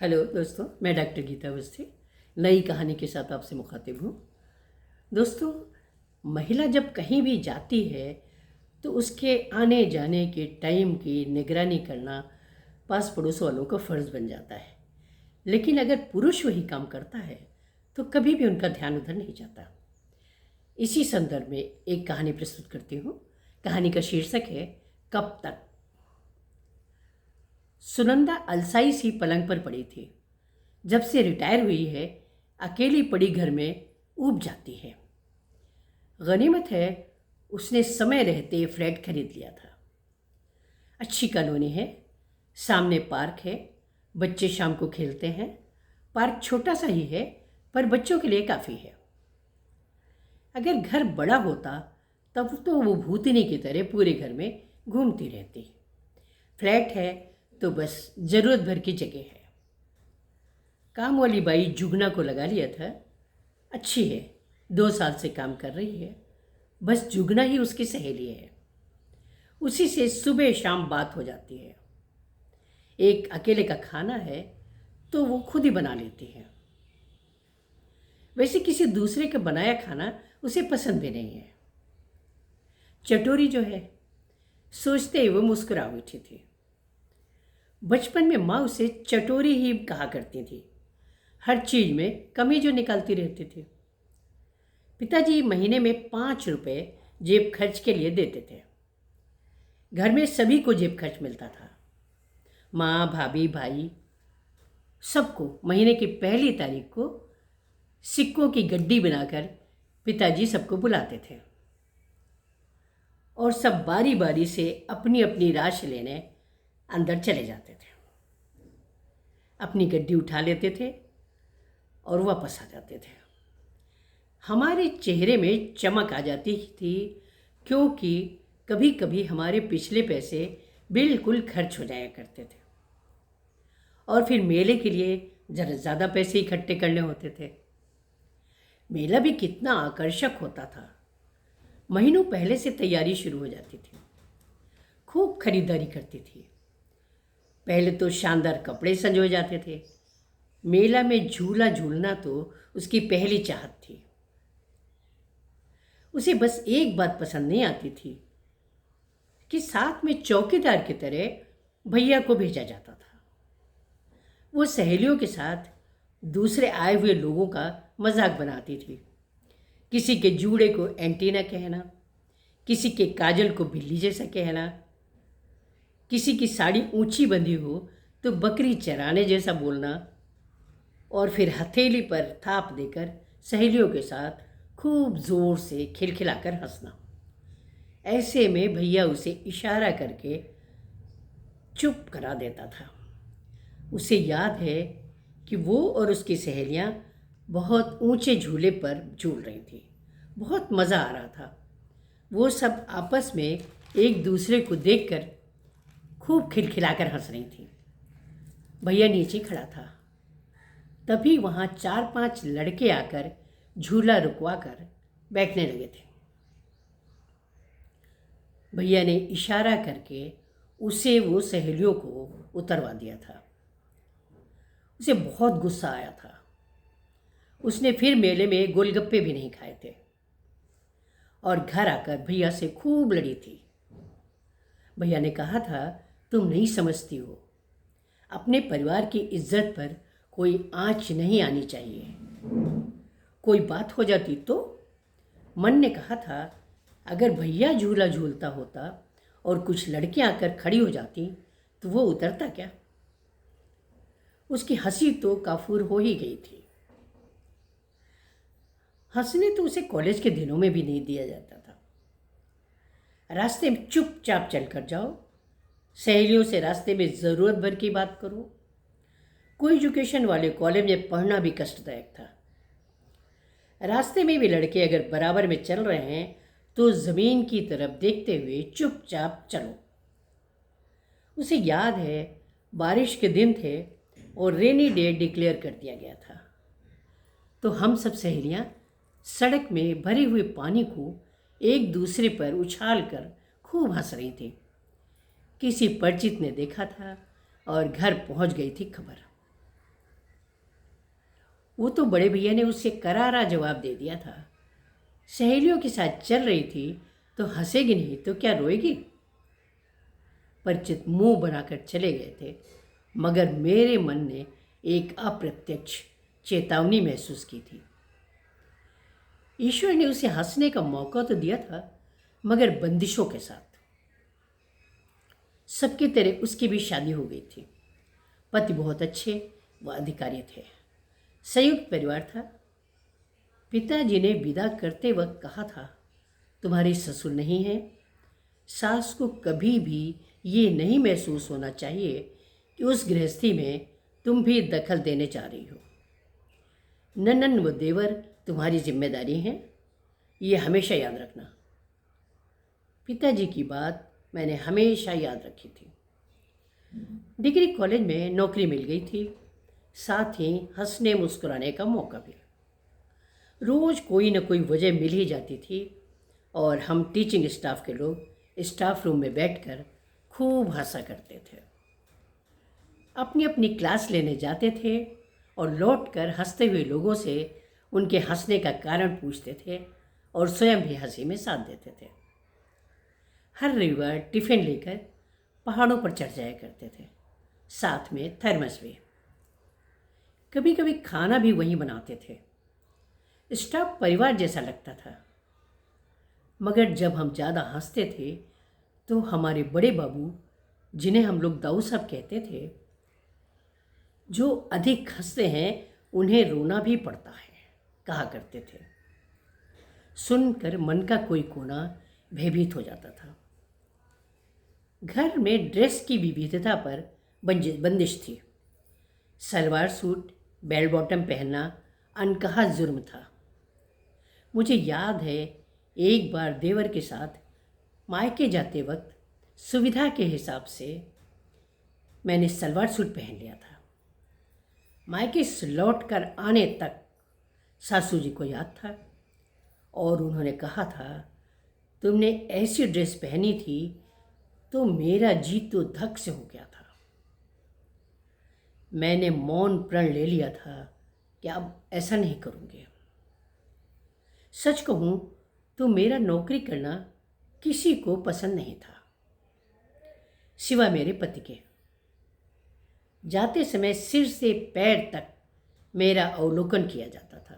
Hello दोस्तों, मैं doctor Gita Awasthi नई कहानी के साथ आपसे मुखातिब हूँ। दोस्तों, महिला जब कहीं भी जाती है तो उसके आने जाने के टाइम की निगरानी करना पास पड़ोस वालों का फ़र्ज़ बन जाता है। लेकिन अगर पुरुष वही काम करता है तो कभी भी उनका ध्यान उधर नहीं जाता। इसी संदर्भ में एक कहानी प्रस्तुत करती हूँ। कहानी का शीर्षक है कब तक। सुनंदा अलसाई सी पलंग पर पड़ी थी। जब से रिटायर हुई है अकेली पड़ी घर में ऊब जाती है। गनीमत है उसने समय रहते फ्लैट खरीद लिया था। अच्छी कॉलोनी है, सामने पार्क है, बच्चे शाम को खेलते हैं। पार्क छोटा सा ही है पर बच्चों के लिए काफ़ी है। अगर घर बड़ा होता तब तो वो भूतनी की तरह पूरे घर में घूमती रहती। फ्लैट है तो बस ज़रूरत भर की जगह है। काम वाली बाई जुगना को लगा लिया था। अच्छी है, 2 साल से काम कर रही है। बस जुगना ही उसकी सहेली है। उसी से सुबह शाम बात हो जाती है। एक अकेले का खाना है तो वो खुद ही बना लेती है। वैसे किसी दूसरे का बनाया खाना उसे पसंद भी नहीं है। चटोरी जो है, सोचते ही वो मुस्कुरा उठी थी। बचपन में माँ उसे चटोरी ही कहा करती थी। हर चीज़ में कमी जो निकालती रहती थी। पिताजी महीने में 5 रुपए जेब खर्च के लिए देते थे। घर में सभी को जेब खर्च मिलता था। माँ, भाभी, भाई, सबको महीने की पहली तारीख को सिक्कों की गड्डी बनाकर पिताजी सबको बुलाते थे और सब बारी बारी से अपनी अपनी राशि लेने अंदर चले जाते थे। अपनी गड्डी उठा लेते थे और वापस आ जाते थे। हमारे चेहरे में चमक आ जाती थी क्योंकि कभी कभी हमारे पिछले पैसे बिल्कुल खर्च हो जाया करते थे और फिर मेले के लिए ज़रा ज़्यादा पैसे इकट्ठे करने होते थे। मेला भी कितना आकर्षक होता था। महीनों पहले से तैयारी शुरू हो जाती थी। खूब खरीदारी करती थी। पहले तो शानदार कपड़े संजोए जाते थे। मेला में झूला झूलना तो उसकी पहली चाहत थी। उसे बस एक बात पसंद नहीं आती थी कि साथ में चौकीदार की तरह भैया को भेजा जाता था। वो सहेलियों के साथ दूसरे आए हुए लोगों का मजाक बनाती थी। किसी के जूड़े को एंटीना कहना, किसी के काजल को बिल्ली जैसा कहना, किसी की साड़ी ऊंची बंधी हो तो बकरी चराने जैसा बोलना और फिर हथेली पर थाप देकर सहेलियों के साथ खूब जोर से खिलखिलाकर हंसना। ऐसे में भैया उसे इशारा करके चुप करा देता था। उसे याद है कि वो और उसकी सहेलियां बहुत ऊंचे झूले पर झूल रही थी। बहुत मज़ा आ रहा था। वो सब आपस में एक दूसरे को देखकर खूब खिलखिलाकर हंस रही थी। भैया नीचे खड़ा था। तभी वहाँ 4-5 लड़के आकर झूला रुकवा कर बैठने लगे थे। भैया ने इशारा करके उसे वो सहेलियों को उतरवा दिया था। उसे बहुत गुस्सा आया था। उसने फिर मेले में गोलगप्पे भी नहीं खाए थे और घर आकर भैया से खूब लड़ी थी। भैया ने कहा था, तुम नहीं समझती हो, अपने परिवार की इज्जत पर कोई आँच नहीं आनी चाहिए। कोई बात हो जाती तो? मन ने कहा था, अगर भैया झूला झूलता होता और कुछ लड़कियां आकर खड़ी हो जाती तो वो उतरता क्या? उसकी हंसी तो काफूर हो ही गई थी। हंसने तो उसे कॉलेज के दिनों में भी नहीं दिया जाता था। रास्ते में चुपचाप चलकर जाओ, सहेलियों से रास्ते में ज़रूरत भर की बात करो। कोई एजुकेशन वाले कॉलेज में पढ़ना भी कष्टदायक था। रास्ते में भी लड़के अगर बराबर में चल रहे हैं तो ज़मीन की तरफ देखते हुए चुपचाप चलो। उसे याद है बारिश के दिन थे और रेनी डे डिक्लेयर कर दिया गया था। तो हम सब सहेलियां सड़क में भरे हुए पानी को एक दूसरे पर उछाल कर खूब हंस रही थी। किसी परिचित ने देखा था और घर पहुंच गई थी खबर। वो तो बड़े भैया ने उससे करारा जवाब दे दिया था। सहेलियों के साथ चल रही थी तो हंसेगी नहीं तो क्या रोएगी। परिचित मुंह बनाकर चले गए थे, मगर मेरे मन ने एक अप्रत्यक्ष चेतावनी महसूस की थी। ईश्वर ने उसे हंसने का मौका तो दिया था, मगर बंदिशों के साथ। सबकी तरह उसकी भी शादी हो गई थी। पति बहुत अच्छे व अधिकारी थे। संयुक्त परिवार था। पिताजी ने विदा करते वक्त कहा था, तुम्हारे ससुर नहीं हैं। सास को कभी भी ये नहीं महसूस होना चाहिए कि उस गृहस्थी में तुम भी दखल देने जा रही हो। ननन व देवर तुम्हारी जिम्मेदारी हैं, ये हमेशा याद रखना। पिताजी की बात मैंने हमेशा याद रखी थी। डिग्री कॉलेज में नौकरी मिल गई थी, साथ ही हंसने मुस्कुराने का मौका भी। रोज़ कोई न कोई वजह मिल ही जाती थी और हम टीचिंग स्टाफ के लोग स्टाफ रूम में बैठकर खूब हंसा करते थे। अपनी अपनी क्लास लेने जाते थे और लौटकर हंसते हुए लोगों से उनके हंसने का कारण पूछते थे और स्वयं भी हंसी में साथ देते थे। हर रविवार टिफ़िन लेकर पहाड़ों पर चढ़ जाया करते थे, साथ में थर्मस भी। कभी कभी खाना भी वहीं बनाते थे। स्टाफ परिवार जैसा लगता था। मगर जब हम ज़्यादा हंसते थे तो हमारे बड़े बाबू, जिन्हें हम लोग दाऊ साहब कहते थे, जो अधिक हंसते हैं उन्हें रोना भी पड़ता है, कहा करते थे। सुनकर मन का कोई कोना भयभीत हो जाता था। घर में ड्रेस की विविधता पर बंदिश थी। सलवार सूट, बेल बॉटम पहनना अनकहा जुर्म था। मुझे याद है, एक बार देवर के साथ मायके जाते वक्त सुविधा के हिसाब से मैंने सलवार सूट पहन लिया था। मायके से लौट कर आने तक सासू जी को याद था और उन्होंने कहा था, तुमने ऐसी ड्रेस पहनी थी तो मेरा जी तो धक से हो गया था। मैंने मौन प्रण ले लिया था कि अब ऐसा नहीं करूँगी। सच कहूँ तो मेरा नौकरी करना किसी को पसंद नहीं था, सिवा मेरे पति के। जाते समय सिर से पैर तक मेरा अवलोकन किया जाता था।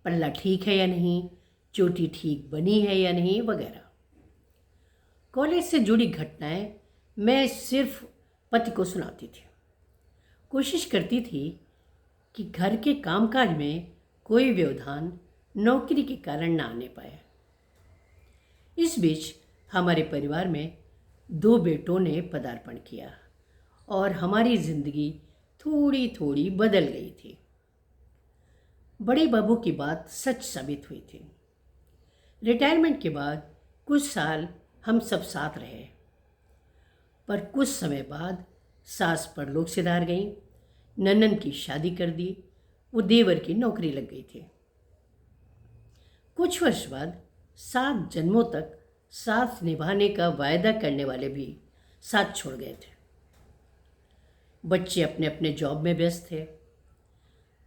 पल्ला ठीक है या नहीं, चोटी ठीक बनी है या नहीं, वगैरह। कॉलेज से जुड़ी घटनाएं मैं सिर्फ पति को सुनाती थी। कोशिश करती थी कि घर के कामकाज में कोई व्यवधान नौकरी के कारण ना आने पाए। इस बीच हमारे परिवार में 2 बेटों ने पदार्पण किया और हमारी जिंदगी थोड़ी थोड़ी बदल गई थी। बड़े बाबू की बात सच साबित हुई थी। रिटायरमेंट के बाद कुछ साल हम सब साथ रहे, पर कुछ समय बाद सास परलोक सिधार गई, ननन की शादी कर दी, वो देवर की नौकरी लग गई थी। कुछ वर्ष बाद 7 जन्मों तक साथ निभाने का वायदा करने वाले भी साथ छोड़ गए थे। बच्चे अपने अपने जॉब में व्यस्त थे।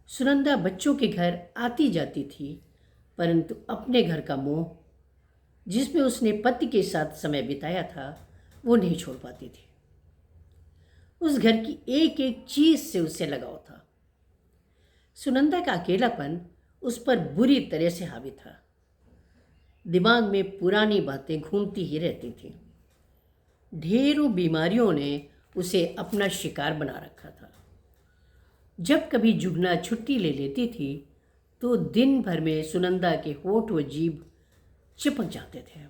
सुनंदा बच्चों के घर आती जाती थी, परंतु अपने घर का मोह, जिसमें उसने पति के साथ समय बिताया था, वो नहीं छोड़ पाती थी। उस घर की एक एक चीज से उसे लगाव था। सुनंदा का अकेलापन उस पर बुरी तरह से हावी था। दिमाग में पुरानी बातें घूमती ही रहती थी। ढेरों बीमारियों ने उसे अपना शिकार बना रखा था। जब कभी जुगना छुट्टी ले लेती थी तो दिन भर में सुनंदा के होठ व जीभ चिपक जाते थे।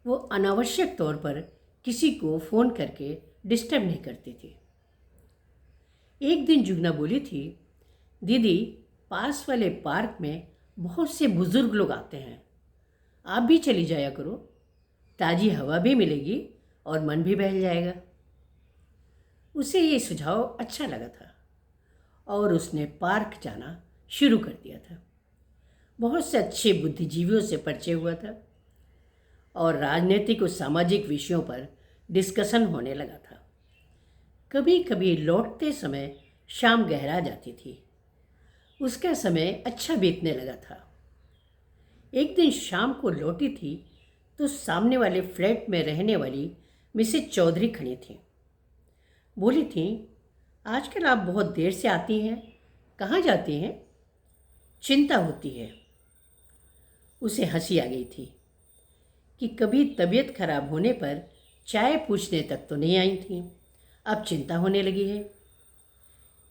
वो अनावश्यक तौर पर किसी को फ़ोन करके डिस्टर्ब नहीं करती थी। एक दिन जुगना बोली थी, दीदी, पास वाले पार्क में बहुत से बुजुर्ग लोग आते हैं, आप भी चली जाया करो, ताज़ी हवा भी मिलेगी और मन भी बहल जाएगा। उसे ये सुझाव अच्छा लगा था और उसने पार्क जाना शुरू कर दिया था। बहुत से अच्छे बुद्धिजीवियों से परिचय हुआ था और राजनीतिक और सामाजिक विषयों पर डिस्कशन होने लगा था। कभी कभी लौटते समय शाम गहरा जाती थी उसका समय अच्छा बीतने लगा था। एक दिन शाम को लौटी थी तो सामने वाले फ्लैट में रहने वाली मिसेज चौधरी खड़ी थी। बोली थी, आजकल आप बहुत देर से आती हैं, कहाँ जाती हैं? चिंता होती है। उसे हंसी आ गई थी कि कभी तबीयत खराब होने पर चाय पूछने तक तो नहीं आई थी, अब चिंता होने लगी है।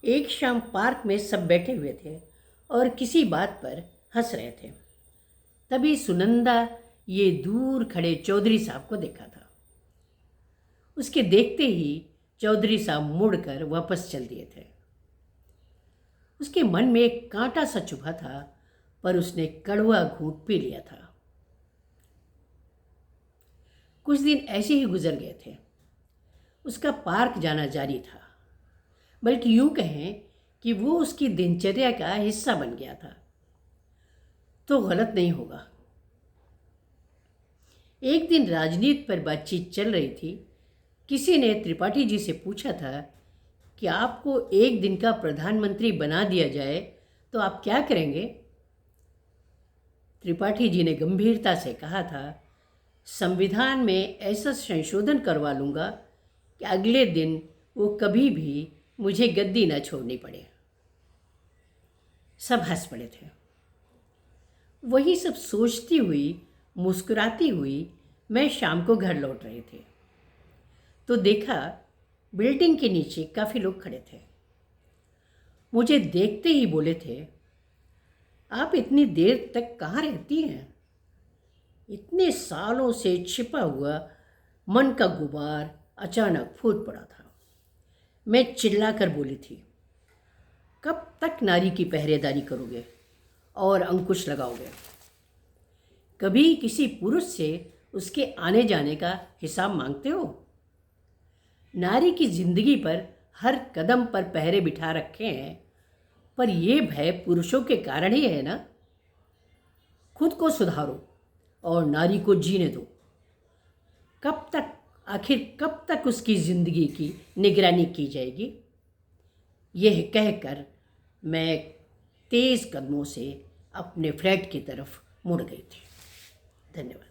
एक शाम पार्क में सब बैठे हुए थे और किसी बात पर हंस रहे थे। तभी सुनंदा ये दूर खड़े चौधरी साहब को देखा था। उसके देखते ही चौधरी साहब मुड़कर वापस चल दिए थे। उसके मन में एक कांटा सा चुभा था, पर उसने कड़वा घूंट पी लिया था। कुछ दिन ऐसे ही गुजर गए थे। उसका पार्क जाना जारी था, बल्कि यूं कहें कि वो उसकी दिनचर्या का हिस्सा बन गया था, तो गलत नहीं होगा। एक दिन राजनीति पर बातचीत चल रही थी। किसी ने त्रिपाठी जी से पूछा था कि आपको एक दिन का प्रधानमंत्री बना दिया जाए तो आप क्या करेंगे? त्रिपाठी जी ने गंभीरता से कहा था, संविधान में ऐसा संशोधन करवा लूँगा कि अगले दिन वो कभी भी मुझे गद्दी न छोड़नी पड़े। सब हंस पड़े थे। वही सब सोचती हुई, मुस्कुराती हुई मैं शाम को घर लौट रही थी तो देखा बिल्डिंग के नीचे काफ़ी लोग खड़े थे। मुझे देखते ही बोले थे, आप इतनी देर तक कहाँ रहती हैं? इतने सालों से छिपा हुआ मन का गुबार अचानक फूट पड़ा था। मैं चिल्लाकर बोली थी, कब तक नारी की पहरेदारी करोगे और अंकुश लगाओगे? कभी किसी पुरुष से उसके आने जाने का हिसाब मांगते हो? नारी की जिंदगी पर हर कदम पर पहरे बिठा रखे हैं, पर यह भय पुरुषों के कारण ही है ना। खुद को सुधारो और नारी को जीने दो। कब तक, आखिर कब तक उसकी जिंदगी की निगरानी की जाएगी? यह कहकर मैं तेज कदमों से अपने फ्लैट की तरफ मुड़ गई थी। धन्यवाद।